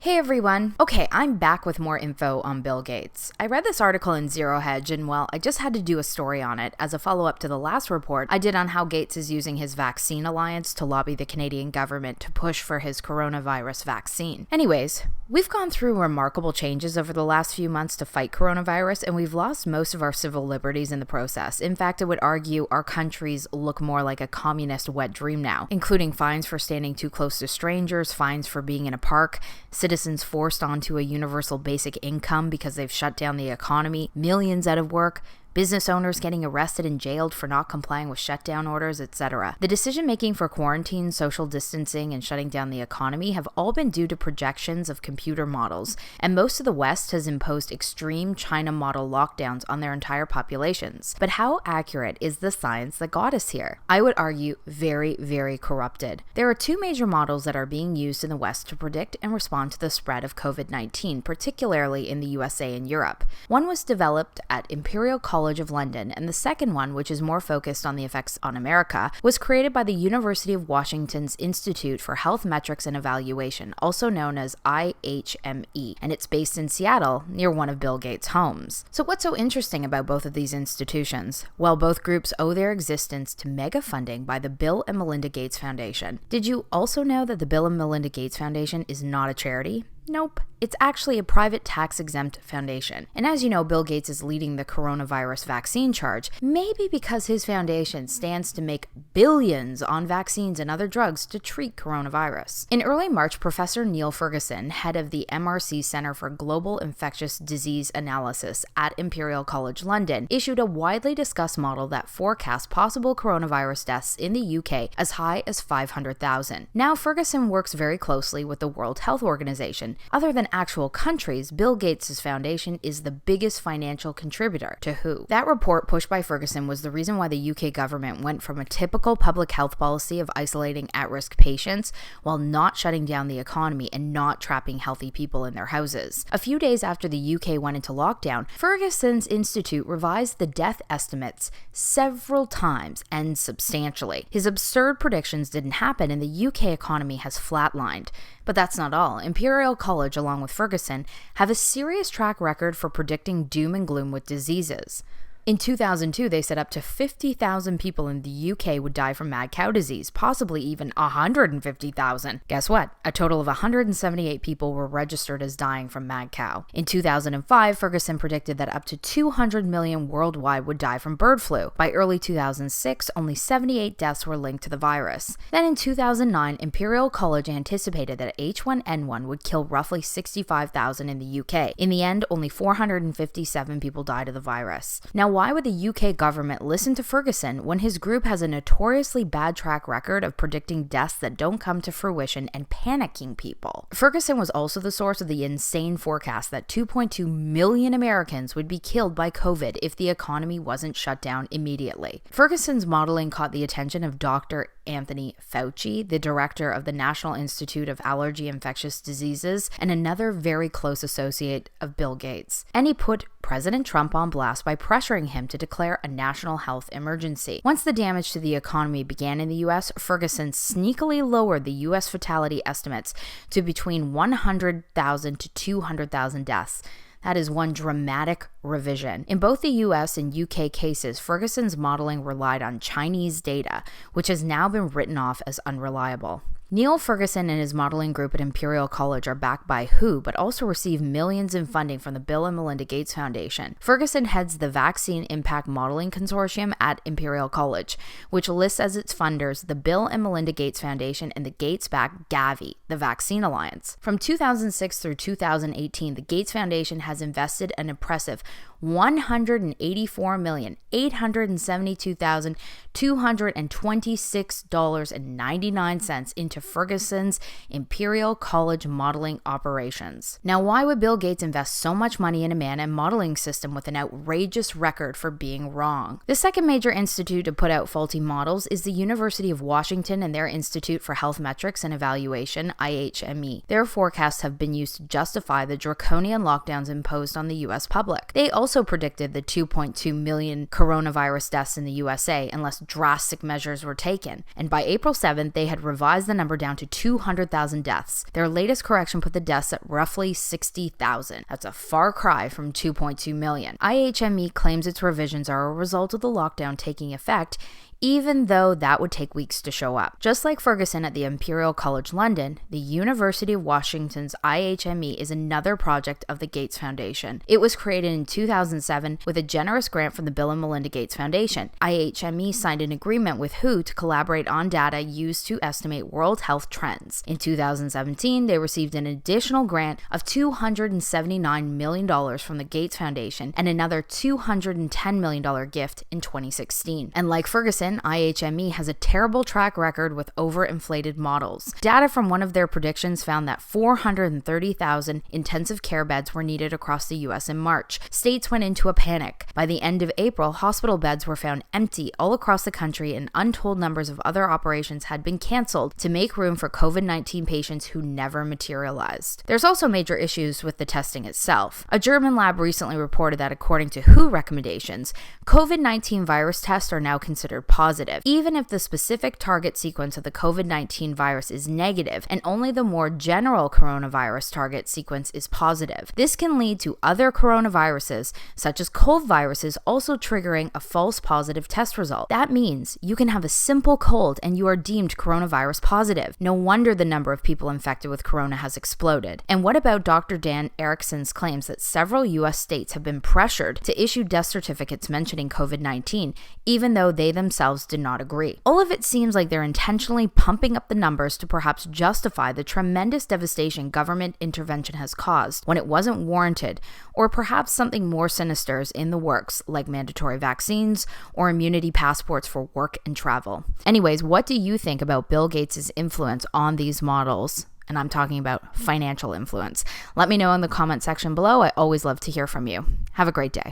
Hey everyone. Okay, I'm back with more info on Bill Gates. I read this article in Zerohedge and well, I just had to do a story on it as a follow-up to the last report I did on how Gates is using his vaccine alliance to lobby the Canadian government to push for his coronavirus vaccine. Anyways, we've gone through remarkable changes over the last few months to fight coronavirus and we've lost most of our civil liberties in the process. In fact, I would argue our countries look more like a communist wet dream now, including fines for standing too close to strangers, fines for being in a park, citizens forced onto a universal basic income because they've shut down the economy, millions out of work, business owners getting arrested and jailed for not complying with shutdown orders, etc. The decision-making for quarantine, social distancing, and shutting down the economy have all been due to projections of computer models, and most of the West has imposed extreme China model lockdowns on their entire populations. But how accurate is the science that got us here? I would argue very, very corrupted. There are two major models that are being used in the West to predict and respond to the spread of COVID-19, particularly in the USA and Europe. One was developed at Imperial College of London, and the second one, which is more focused on the effects on America, was created by the University of Washington's Institute for Health Metrics and Evaluation, also known as IHME, and it's based in Seattle, near one of Bill Gates' homes. So what's so interesting about both of these institutions? Well, both groups owe their existence to mega funding by the Bill and Melinda Gates Foundation. Did you also know that the Bill and Melinda Gates Foundation is not a charity? Nope. It's actually a private tax-exempt foundation. And as you know, Bill Gates is leading the coronavirus vaccine charge, maybe because his foundation stands to make billions on vaccines and other drugs to treat coronavirus. In early March, Professor Neil Ferguson, head of the MRC Center for Global Infectious Disease Analysis at Imperial College London, issued a widely discussed model that forecasts possible coronavirus deaths in the UK as high as 500,000. Now, Ferguson works very closely with the World Health Organization. Other than actual countries, Bill Gates' foundation is the biggest financial contributor to WHO. That report pushed by Ferguson was the reason why the UK government went from a typical public health policy of isolating at-risk patients while not shutting down the economy and not trapping healthy people in their houses. A few days after the UK went into lockdown, Ferguson's institute revised the death estimates several times and substantially. His absurd predictions didn't happen and the UK economy has flatlined. But that's not all. Imperial College, along with Ferguson, have a serious track record for predicting doom and gloom with diseases. In 2002, they said up to 50,000 people in the UK would die from mad cow disease, possibly even 150,000. Guess what? A total of 178 people were registered as dying from mad cow. In 2005, Ferguson predicted that up to 200 million worldwide would die from bird flu. By early 2006, only 78 deaths were linked to the virus. Then in 2009, Imperial College anticipated that H1N1 would kill roughly 65,000 in the UK. In the end, only 457 people died of the virus. Now, why would the UK government listen to Ferguson when his group has a notoriously bad track record of predicting deaths that don't come to fruition and panicking people? Ferguson was also the source of the insane forecast that 2.2 million Americans would be killed by COVID if the economy wasn't shut down immediately. Ferguson's modeling caught the attention of Dr. Anthony Fauci, the director of the National Institute of Allergy and Infectious Diseases, and another very close associate of Bill Gates. And he put President Trump on blast by pressuring him to declare a national health emergency. Once the damage to the economy began in the US, Ferguson sneakily lowered the US fatality estimates to between 100,000 to 200,000 deaths. That is one dramatic revision. In both the US and UK cases, Ferguson's modeling relied on Chinese data, which has now been written off as unreliable. Neil Ferguson and his modeling group at Imperial College are backed by WHO, but also receive millions in funding from the Bill and Melinda Gates Foundation. Ferguson heads the Vaccine Impact Modeling Consortium at Imperial College, which lists as its funders the Bill and Melinda Gates Foundation and the Gates-backed Gavi, the Vaccine Alliance. From 2006 through 2018, the Gates Foundation has invested an impressive $184,872,226.99 into Ferguson's Imperial College modeling operations. Now, why would Bill Gates invest so much money in a man and modeling system with an outrageous record for being wrong? The second major institute to put out faulty models is the University of Washington and their Institute for Health Metrics and Evaluation, IHME. Their forecasts have been used to justify the draconian lockdowns imposed on the US public. They also also predicted the 2.2 million coronavirus deaths in the USA unless drastic measures were taken. And by April 7th, they had revised the number down to 200,000 deaths. Their latest correction put the deaths at roughly 60,000. That's a far cry from 2.2 million. IHME claims its revisions are a result of the lockdown taking effect, even though that would take weeks to show up. Just like Ferguson at the Imperial College London, the University of Washington's IHME is another project of the Gates Foundation. It was created in 2007 with a generous grant from the Bill and Melinda Gates Foundation. IHME signed an agreement with WHO to collaborate on data used to estimate world health trends. In 2017, they received an additional grant of $279 million from the Gates Foundation and another $210 million gift in 2016. And like Ferguson, IHME has a terrible track record with overinflated models. Data from one of their predictions found that 430,000 intensive care beds were needed across the US in March. States went into a panic. By the end of April, hospital beds were found empty all across the country, and untold numbers of other operations had been canceled to make room for COVID-19 patients who never materialized. There's also major issues with the testing itself. A German lab recently reported that according to WHO recommendations, COVID-19 virus tests are now considered positive, even if the specific target sequence of the COVID-19 virus is negative and only the more general coronavirus target sequence is positive. This can lead to other coronaviruses, such as cold viruses, also triggering a false positive test result. That means you can have a simple cold and you are deemed coronavirus positive. No wonder the number of people infected with corona has exploded. And what about Dr. Dan Erickson's claims that several US states have been pressured to issue death certificates mentioning COVID-19, even though they themselves did not agree? All of it seems like they're intentionally pumping up the numbers to perhaps justify the tremendous devastation government intervention has caused when it wasn't warranted, or perhaps something more sinister is in the works, like mandatory vaccines or immunity passports for work and travel. Anyways, what do you think about Bill Gates' influence on these models? And I'm talking about financial influence. Let me know in the comment section below. I always love to hear from you. Have a great day.